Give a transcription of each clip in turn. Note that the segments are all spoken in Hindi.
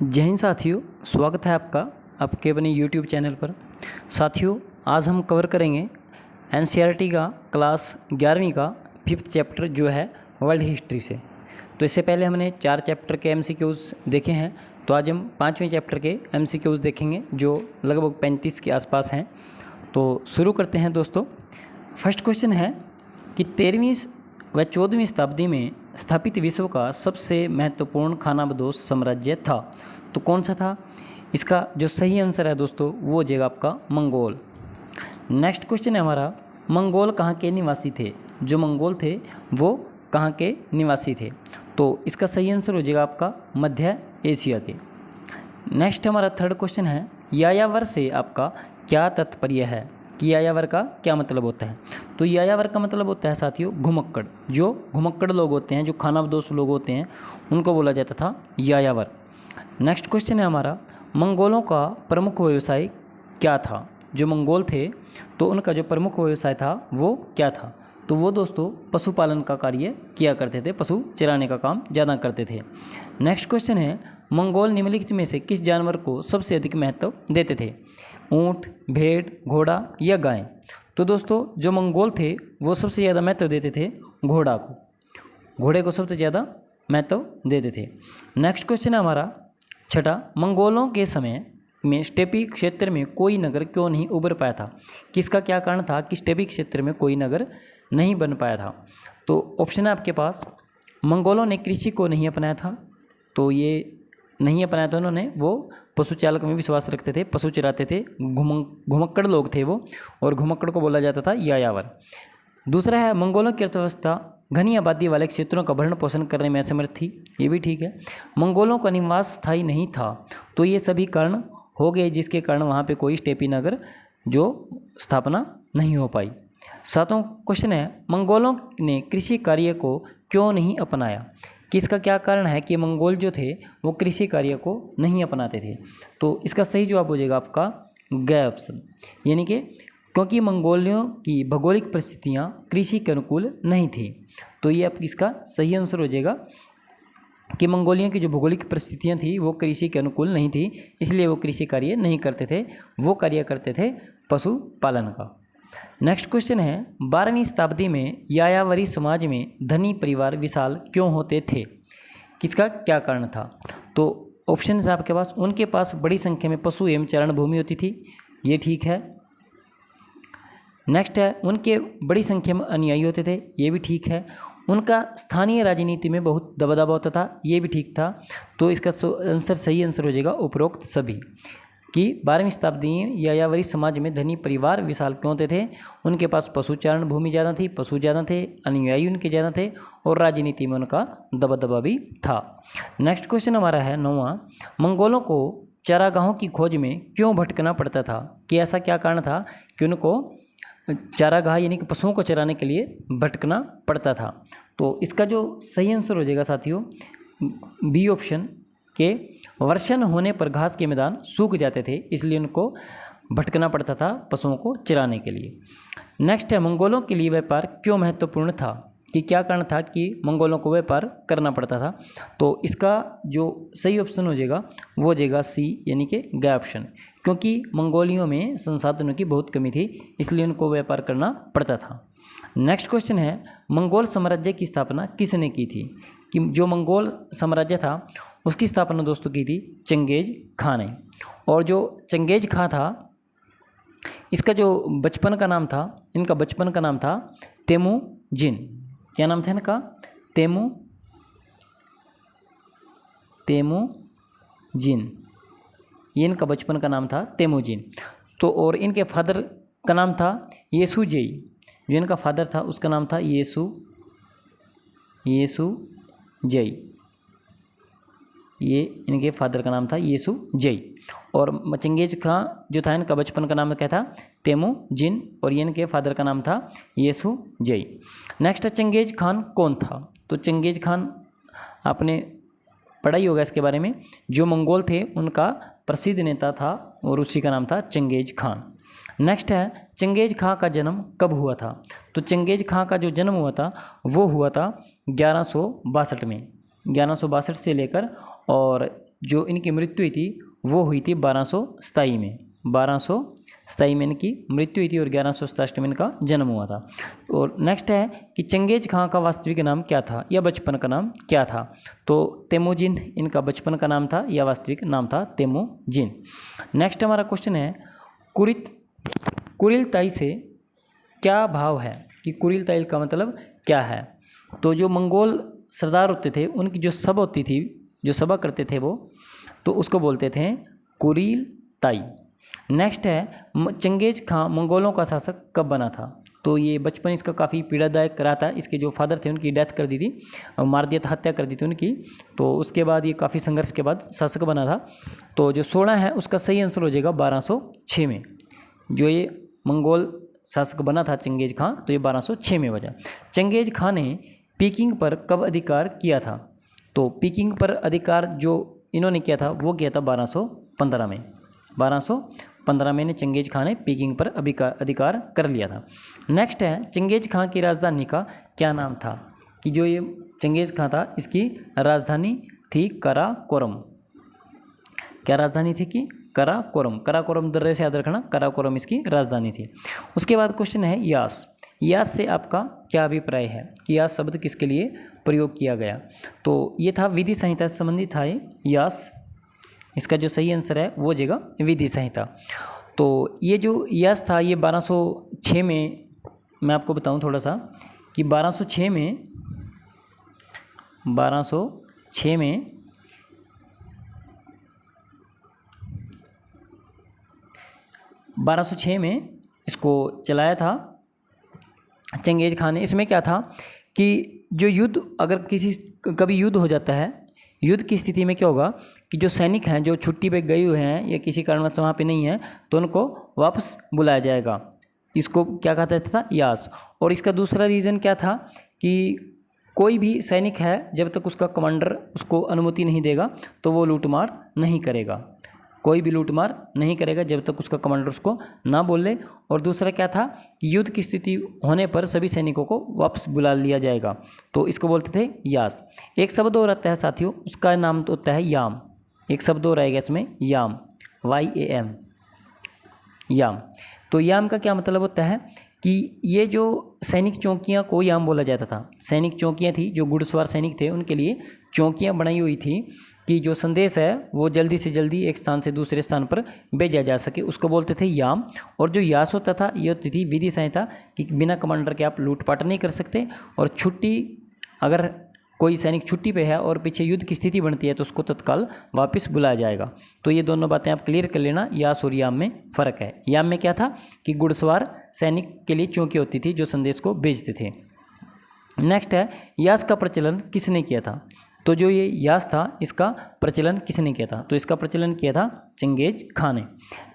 जय हिंद साथियों, स्वागत है आपका आपके अपने यूट्यूब चैनल पर। साथियों, आज हम कवर करेंगे एनसीईआरटी का क्लास 11वीं का 5th चैप्टर जो है वर्ल्ड हिस्ट्री से। तो इससे पहले हमने 4 चैप्टर के एमसीक्यूज़ देखे हैं, तो आज हम 5वें चैप्टर के एमसीक्यूज़ देखेंगे जो लगभग 35 के आसपास हैं। तो शुरू करते हैं दोस्तों। फर्स्ट क्वेश्चन है कि 13वीं व 14वीं शताब्दी में स्थापित विश्व का सबसे महत्वपूर्ण खानाबदोश साम्राज्य था, तो कौन सा था? इसका जो सही आंसर है दोस्तों वो हो जाएगा आपका मंगोल। नेक्स्ट क्वेश्चन है हमारा, मंगोल कहाँ के निवासी थे? जो मंगोल थे वो कहाँ के निवासी थे? तो इसका सही आंसर हो जाएगा आपका मध्य एशिया के। नेक्स्ट हमारा थर्ड क्वेश्चन है, यायावर से आपका क्या तात्पर्य है कि यायावर का क्या मतलब होता है? तो यायावर का मतलब होता है साथियों घुमक्कड़। जो घुमक्कड़ लोग होते हैं, जो खानाबदोश लोग होते हैं, उनको बोला जाता था यायावर। नेक्स्ट क्वेश्चन है हमारा, मंगोलों का प्रमुख व्यवसाय क्या था? जो मंगोल थे तो उनका जो प्रमुख व्यवसाय था वो क्या था? तो वो दोस्तों पशुपालन का कार्य किया करते थे, पशु चराने का काम ज़्यादा करते थे। नेक्स्ट क्वेश्चन है, मंगोल निम्नलिखित में से किस जानवर को सबसे अधिक महत्व देते थे? ऊँट, भेड़, घोड़ा या गाय? तो दोस्तों जो मंगोल थे वो सबसे ज़्यादा महत्व देते थे घोड़ा को, घोड़े को सबसे ज़्यादा महत्व देते थे। नेक्स्ट क्वेश्चन है हमारा छठा, मंगोलों के समय में स्टेपी क्षेत्र में कोई नगर क्यों नहीं उभर पाया था? किसका क्या कारण था कि स्टेपी क्षेत्र में कोई नगर नहीं बन पाया था? तो ऑप्शन है आपके पास, मंगोलों ने कृषि को नहीं अपनाया था, तो ये नहीं अपनाया था उन्होंने, वो पशु चालक में विश्वास रखते थे, पशु चराते थे, घुमक्कड़ लोग थे वो, और घुमक्कड़ को बोला जाता था यायावर। दूसरा है, मंगोलों की अर्थव्यवस्था घनी आबादी वाले क्षेत्रों का भरण पोषण करने में असमर्थ थी, ये भी ठीक है। मंगोलों का निवास स्थायी नहीं था, तो ये सभी कारण हो गए जिसके कारण वहाँ पे कोई स्टेपी नगर जो स्थापना नहीं हो पाई। सातवां क्वेश्चन है, मंगोलों ने कृषि कार्य को क्यों नहीं अपनाया? किसका क्या कारण है कि मंगोल जो थे वो कृषि कार्य को नहीं अपनाते थे? तो इसका सही जवाब हो जाएगा आपका ग ऑप्शन, यानी कि क्योंकि मंगोलियों की भौगोलिक परिस्थितियाँ कृषि के अनुकूल नहीं थी। तो ये आप इसका सही आंसर हो जाएगा कि मंगोलियों की जो भौगोलिक परिस्थितियाँ थी वो कृषि के अनुकूल नहीं थी, इसलिए वो कृषि कार्य नहीं करते थे, वो कार्य करते थे पशुपालन का। नेक्स्ट क्वेश्चन है, 12वीं शताब्दी में यायावरी समाज में धनी परिवार विशाल क्यों होते थे? किसका क्या कारण था? तो ऑप्शन है आपके पास, उनके पास बड़ी संख्या में पशु एवं चारण भूमि होती थी, ये ठीक है। नेक्स्ट है, उनके बड़ी संख्या में अनुयायी होते थे, ये भी ठीक है। उनका स्थानीय राजनीति में बहुत दबदबा होता था, ये भी ठीक था। तो इसका आंसर सही आंसर हो जाएगा उपरोक्त सभी, कि 12वीं शताब्दी में यायावरी समाज में धनी परिवार विशाल क्यों होते थे? उनके पास पशुचारण भूमि ज़्यादा थी, पशु ज़्यादा थे, अनुयायी उनके ज़्यादा थे, और राजनीति में उनका दबदबा भी था। नेक्स्ट क्वेश्चन हमारा है 9वां, मंगोलों को चारागाहों की खोज में क्यों भटकना पड़ता था? कि ऐसा क्या कारण था कि उनको चारागाह यानी कि पशुओं को चराने के लिए भटकना पड़ता था? तो इसका जो सही आंसर हो जाएगा साथियों बी ऑप्शन, के वर्षण होने पर घास के मैदान सूख जाते थे, इसलिए उनको भटकना पड़ता था पशुओं को चराने के लिए। नेक्स्ट है, मंगोलों के लिए व्यापार क्यों महत्वपूर्ण था? कि क्या कारण था कि मंगोलों को व्यापार करना पड़ता था? तो इसका जो सही ऑप्शन हो जाएगा वो हो जाएगा सी, यानी कि ग ऑप्शन, क्योंकि मंगोलियों में संसाधनों की बहुत कमी थी, इसलिए उनको व्यापार करना पड़ता था। नेक्स्ट क्वेश्चन है, मंगोल साम्राज्य की स्थापना किसने की थी? कि जो मंगोल साम्राज्य था उसकी स्थापना दोस्तों की थी चंगेज खां ने। और जो चंगेज खां था, इसका जो बचपन का नाम था, इनका बचपन का नाम था तेमुजिन। क्या नाम था इनका? तेमुजिन, ये इनका बचपन का नाम था तेमुजिन। तो और इनके फादर का नाम था येसुजेई, जो इनका फादर था उसका नाम था येसुजेई, ये इनके फादर का नाम था येसुजेई। और चंगेज खां जो था इनका बचपन का नाम क्या था? तेमुजिन, और ये इनके फादर का नाम था येसुजेई। नेक्स्ट है, चंगेज खान कौन था? तो चंगेज खान आपने पढ़ा ही होगा इसके बारे में, जो मंगोल थे उनका प्रसिद्ध नेता था और उसी का नाम था चंगेज खान। नेक्स्ट है, चंगेज खां का जन्म कब हुआ था? तो चंगेज खां का जो जन्म हुआ था वो हुआ था 1162 में, 1162 से लेकर और जो इनकी मृत्यु हुई थी वो हुई थी 1227 में। 1227 में इनकी मृत्यु हुई थी और 1167 में इनका जन्म हुआ था। और नेक्स्ट है कि चंगेज खां का वास्तविक नाम क्या था या बचपन का नाम क्या था। तो तेमुजिन इनका बचपन का नाम था या वास्तविक नाम था तेमुजिन। नेक्स्ट हमारा क्वेश्चन है कुरिलताई से क्या भाव है, कि कुरिलताई का मतलब क्या है। तो जो मंगोल सरदार होते थे उनकी जो सभा होती थी, जो सभा करते थे वो, तो उसको बोलते थे कुरिलताई। नेक्स्ट है चंगेज खां मंगोलों का शासक कब बना था। तो ये बचपन इसका काफ़ी पीड़ादायक रहा था। इसके जो फादर थे उनकी डेथ कर दी थी, मार दिया था, हत्या कर दी थी उनकी। तो उसके बाद ये काफ़ी संघर्ष के बाद शासक बना था। तो जो 16 है उसका सही आंसर हो जाएगा 1206 में। जो ये मंगोल शासक बना था चंगेज खां, तो ये 1206 में बचा। चंगेज खां ने पीकिंग पर कब अधिकार किया था। तो पीकिंग पर अधिकार जो इन्होंने किया था वो किया था 1215 में। 1215 में चंगेज खां ने पीकिंग पर अधिकार कर लिया था। नेक्स्ट है चंगेज खां की राजधानी का क्या नाम था, कि जो ये चंगेज खां था इसकी राजधानी थी कराकोरम। क्या राजधानी थी कि कराकोरम। कराकोरम दर्रे से याद रखना, कराकोरम इसकी राजधानी थी। उसके बाद क्वेश्चन है यास। यास से आपका क्या अभिप्राय है, कि यास शब्द किसके लिए प्रयोग किया गया। तो ये था विधि संहिता से संबंधित था ये यास। इसका जो सही आंसर है वो हो जाएगा विधि संहिता। तो ये जो यास था ये 1206 में, मैं आपको बताऊं थोड़ा सा कि 1206 में 1206 में इसको चलाया था चंगेज खान ने। इसमें क्या था कि जो युद्ध, अगर कभी युद्ध हो जाता है, युद्ध की स्थिति में क्या होगा कि जो सैनिक हैं जो छुट्टी पे गए हुए हैं या किसी कारणवश वहाँ पे नहीं है, तो उनको वापस बुलाया जाएगा। इसको क्या कहता था, यास। और इसका दूसरा रीज़न क्या था कि कोई भी सैनिक है जब तक उसका कमांडर उसको अनुमति नहीं देगा तो वो लूटमार नहीं करेगा। कोई भी लूटमार नहीं करेगा जब तक उसका कमांडर उसको ना बोले। और दूसरा क्या था कि युद्ध की स्थिति होने पर सभी सैनिकों को वापस बुला लिया जाएगा, तो इसको बोलते थे यास। एक शब्द और आता है साथियों, उसका नाम तो होता है याम। एक शब्द और आएगा इसमें, याम, YAM, याम। तो याम का क्या मतलब होता है कि ये जो सैनिक चौकियाँ को याम बोला जाता था। सैनिक चौकियाँ थी, जो घुड़सवार सैनिक थे उनके लिए चौकियाँ बनाई हुई थी कि जो संदेश है वो जल्दी से जल्दी एक स्थान से दूसरे स्थान पर भेजा जा सके, उसको बोलते थे याम। और जो यास होता था ये होती थी विधि संहिता, कि बिना कमांडर के आप लूटपाट नहीं कर सकते। और छुट्टी, अगर कोई सैनिक छुट्टी पे है और पीछे युद्ध की स्थिति बनती है तो उसको तत्काल वापस बुलाया जाएगा। तो ये दोनों बातें आप क्लियर कर लेना, यास और याम में फ़र्क है। याम में क्या था कि घुड़सवार सैनिक के लिए चौकी होती थी जो संदेश को भेजते थे। नेक्स्ट है यास का प्रचलन किसने किया था। तो जो ये यास था इसका प्रचलन किसने किया था, तो इसका प्रचलन किया था चंगेज खां ने।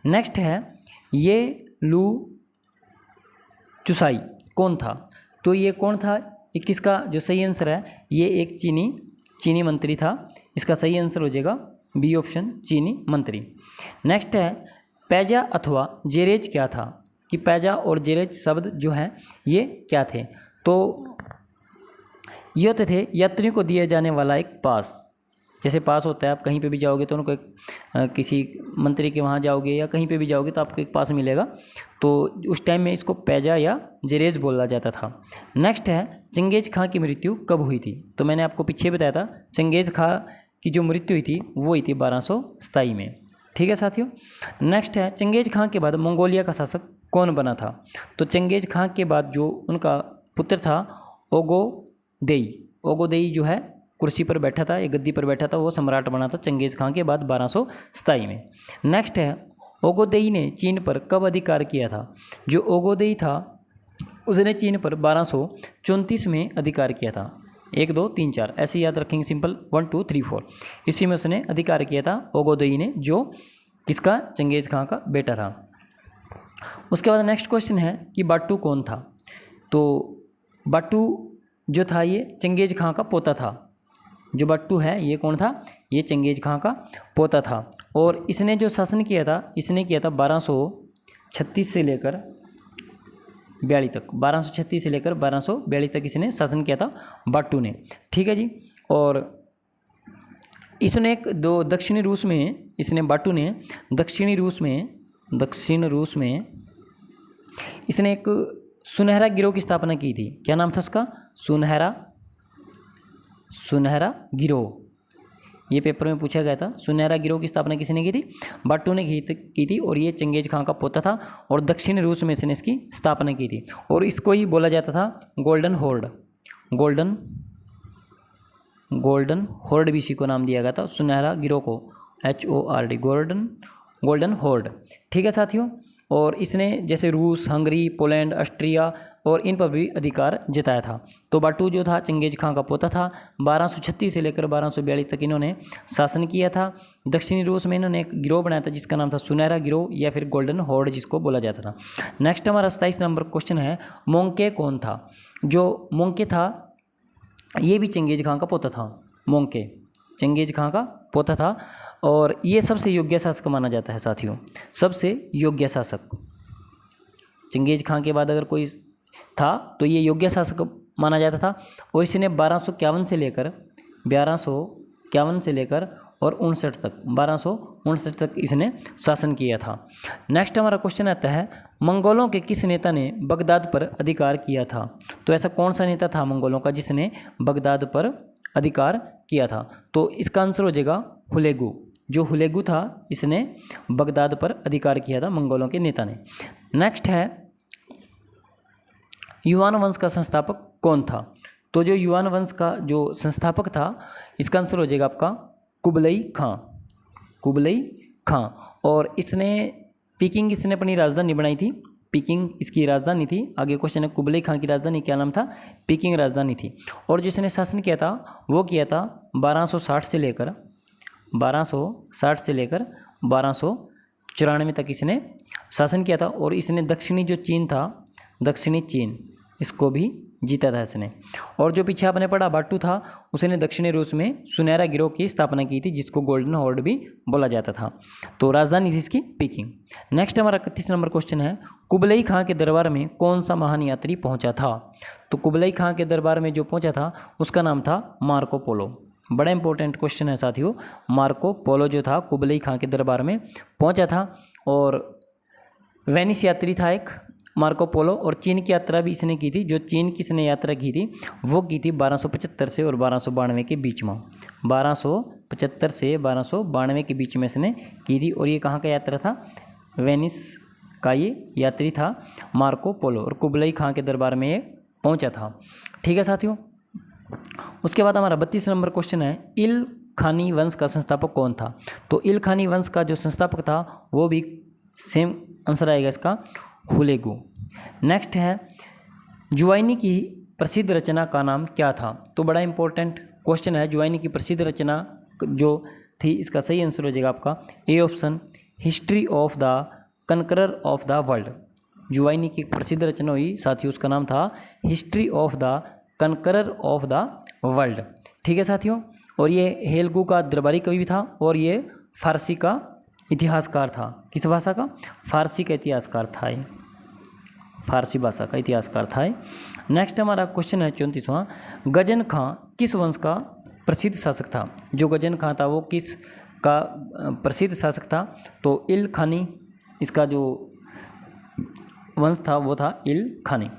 नेक्स्ट है ये लू चुसाई कौन था। तो ये कौन था, ये किसका जो सही आंसर है, ये एक चीनी मंत्री था। इसका सही आंसर हो जाएगा बी ऑप्शन, चीनी मंत्री। नेक्स्ट है पैजा अथवा जेरेज क्या था, कि पैजा और जेरेज शब्द जो हैं ये क्या थे। तो ये होते थे यात्रियों को दिया जाने वाला एक पास। जैसे पास होता है, आप कहीं पे भी जाओगे तो उनको किसी मंत्री के वहाँ जाओगे या कहीं पे भी जाओगे तो आपको एक पास मिलेगा। तो उस टाइम में इसको पैजा या जेरेज बोला जाता था। नेक्स्ट है चंगेज खां की मृत्यु कब हुई थी। तो मैंने आपको पीछे बताया था चंगेज खां की जो मृत्यु हुई थी वो हुई थी 1227 में। ठीक है साथियों। नेक्स्ट है चंगेज खां के बाद मंगोलिया का शासक कौन बना था। तो चंगेज खां के बाद जो उनका पुत्र था ओगोदेई जो है कुर्सी पर बैठा था, एक गद्दी पर बैठा था, वो सम्राट बना था चंगेज खां के बाद 1227 में। नेक्स्ट है ओगोदेई ने चीन पर कब अधिकार किया था। जो ओगोदेई था उसने चीन पर 1234 में अधिकार किया था। 1 2 3 4 ऐसे याद रखेंगे, सिंपल 1 2 3 4 इसी में उसने अधिकार किया था ओगोदेई ने, जो किसका, चंगेज खां का बेटा था। उसके बाद नेक्स्ट क्वेश्चन है कि बाटू कौन था। तो बाटू जो था ये चंगेज खां का पोता था। जो बट्टू है ये कौन था, ये चंगेज खां का पोता था। और इसने जो शासन किया था, इसने किया था 1236 से लेकर 42 तक, 1236 से लेकर 1242 तक इसने शासन किया था बट्टू ने। ठीक है जी। और इसने एक दो दक्षिणी रूस में, इसने बाटू ने दक्षिण रूस में इसने एक सुनहरा गिरोह की स्थापना की थी। क्या नाम था उसका? सुनहरा गिरोह। ये पेपर में पूछा गया था। सुनहरा गिरोह की स्थापना किसने की थी? बाटू ने की थी और ये चंगेज खां का पोता था और दक्षिण रूस में इसने इसकी स्थापना की थी और इसको ही बोला जाता था गोल्डन होर्ड भी इसी को नाम दिया गया था, सुनहरा गिरोह को, HORD, गोल्डन होर्ड। ठीक है साथियों। और इसने जैसे रूस, हंगरी, पोलैंड, ऑस्ट्रिया और इन पर भी अधिकार जताया था। तो बाटू जो था चंगेज खां का पोता था। 1236 से लेकर 1242 तक इन्होंने शासन किया था। दक्षिणी रूस में इन्होंने एक गिरोह बनाया था जिसका नाम था सुनहरा गिरोह या फिर गोल्डन होर्ड जिसको बोला जाता था। नेक्स्ट हमारा 27 नंबर क्वेश्चन है, मोंके कौन था? जो मोंके था ये भी चंगेज खां का पोता था। मोंके चंगेज खां का पोता था और ये सबसे योग्य शासक माना जाता है साथियों, सबसे योग्य शासक। चंगेज खां के बाद अगर कोई था तो ये योग्य शासक माना जाता था और इसने 1251 से लेकर और 1259 तक इसने शासन किया था। नेक्स्ट हमारा क्वेश्चन आता है, मंगोलों के किस नेता ने बगदाद पर अधिकार किया था? तो ऐसा कौन सा नेता था मंगोलों का जिसने बगदाद पर अधिकार किया था? तो इसका आंसर हो जाएगा हुलेगु। जो हुलेगु था इसने बगदाद पर अधिकार किया था मंगोलों के नेता ने। नेक्स्ट है, युआन वंश का संस्थापक कौन था? तो जो युआन वंश का जो संस्थापक था इसका आंसर हो जाएगा आपका कुबलई खां। और इसने पीकिंग इसने अपनी राजधानी बनाई थी। पीकिंग इसकी राजधानी थी। आगे क्वेश्चन है, कुबलई खां की राजधानी क्या नाम था? पीकिंग राजधानी थी। और जिसने शासन किया था वो किया था 1260 से लेकर 1294 तक इसने शासन किया था। और इसने दक्षिणी चीन इसको भी जीता था इसने। और जो पीछे आपने पढ़ा बाटू था उसने दक्षिणी रूस में सुनहरा गिरोह की स्थापना की थी जिसको गोल्डन होर्ड भी बोला जाता था। तो राजधानी थी इसकी पीकिंग। नेक्स्ट हमारा 31 नंबर क्वेश्चन है, कुबलई खां के दरबार में कौन सा महान यात्री पहुंचा था? तो कुबलई खां के दरबार में जो पहुंचा था उसका नाम था मार्को पोलो। बड़ा इंपॉर्टेंट क्वेश्चन है साथियों। मार्को पोलो जो था कुबलई खां के दरबार में पहुंचा था और वेनिस यात्री था एक मार्को पोलो। और चीन की यात्रा भी इसने की थी। जो चीन की इसने यात्रा की थी वो की थी 1275 से और 1292 के बीच में। 1275 से 1292 के बीच में इसने की थी। और ये कहाँ का यात्रा था? वेनिस का ये यात्री था मार्को पोलो और कुबलई खां के दरबार में ये पहुंचा था। ठीक है साथियों। उसके बाद हमारा 32 नंबर क्वेश्चन है, इल खानी वंश का संस्थापक कौन था? तो इल खानी वंश का जो संस्थापक था वो भी सेम आंसर आएगा इसका हुलेगु। नेक्स्ट है, जुवाइनी की प्रसिद्ध रचना का नाम क्या था? तो बड़ा इंपॉर्टेंट क्वेश्चन है। जुवाइनी की प्रसिद्ध रचना जो थी इसका सही आंसर हो जाएगा आपका A option, history of the conqueror of the world. Juvaini की प्रसिद्ध रचना हुई साथियों, उसका नाम था history of the conqueror of the world. ठीक है साथियों। और ये हेलगू का दरबारी कवि भी था और ये फारसी का इतिहासकार था। किस भाषा का? फारसी का इतिहासकार था ये, फारसी भाषा का इतिहासकार था ये। नेक्स्ट हमारा क्वेश्चन है 34वां, गजन खां किस वंश का प्रसिद्ध शासक था? जो गजन खां था वो किस का प्रसिद्ध शासक था? तो इल खानी इसका जो वंश था वो था इल खानी।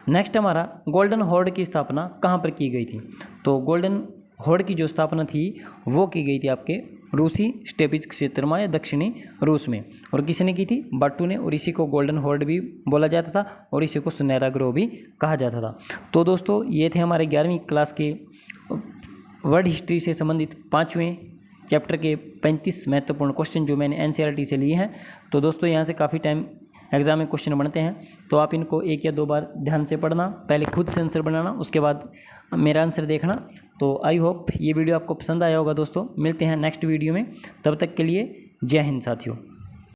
नेक्स्ट हमारा, गोल्डन होर्ड की स्थापना कहाँ पर की गई थी? तो गोल्डन होर्ड की जो स्थापना थी वो की गई थी आपके रूसी स्टेपिज क्षेत्र में या दक्षिणी रूस में। और किसने की थी? बाटू ने। और इसी को गोल्डन होर्ड भी बोला जाता था और इसी को सुनहरा गिरोह भी कहा जाता था। तो दोस्तों ये थे हमारे 11वीं क्लास के वर्ल्ड हिस्ट्री से संबंधित 5वें चैप्टर के 35 महत्वपूर्ण क्वेश्चन जो मैंने NCERT से लिए हैं। तो दोस्तों यहाँ से काफ़ी टाइम एग्जाम में क्वेश्चन बनते हैं तो आप इनको 1 या 2 बार ध्यान से पढ़ना, पहले खुद से आंसर बनाना, उसके बाद मेरा आंसर देखना। तो आई होप ये वीडियो आपको पसंद आया होगा दोस्तों। मिलते हैं नेक्स्ट वीडियो में, तब तक के लिए जय हिंद साथियों।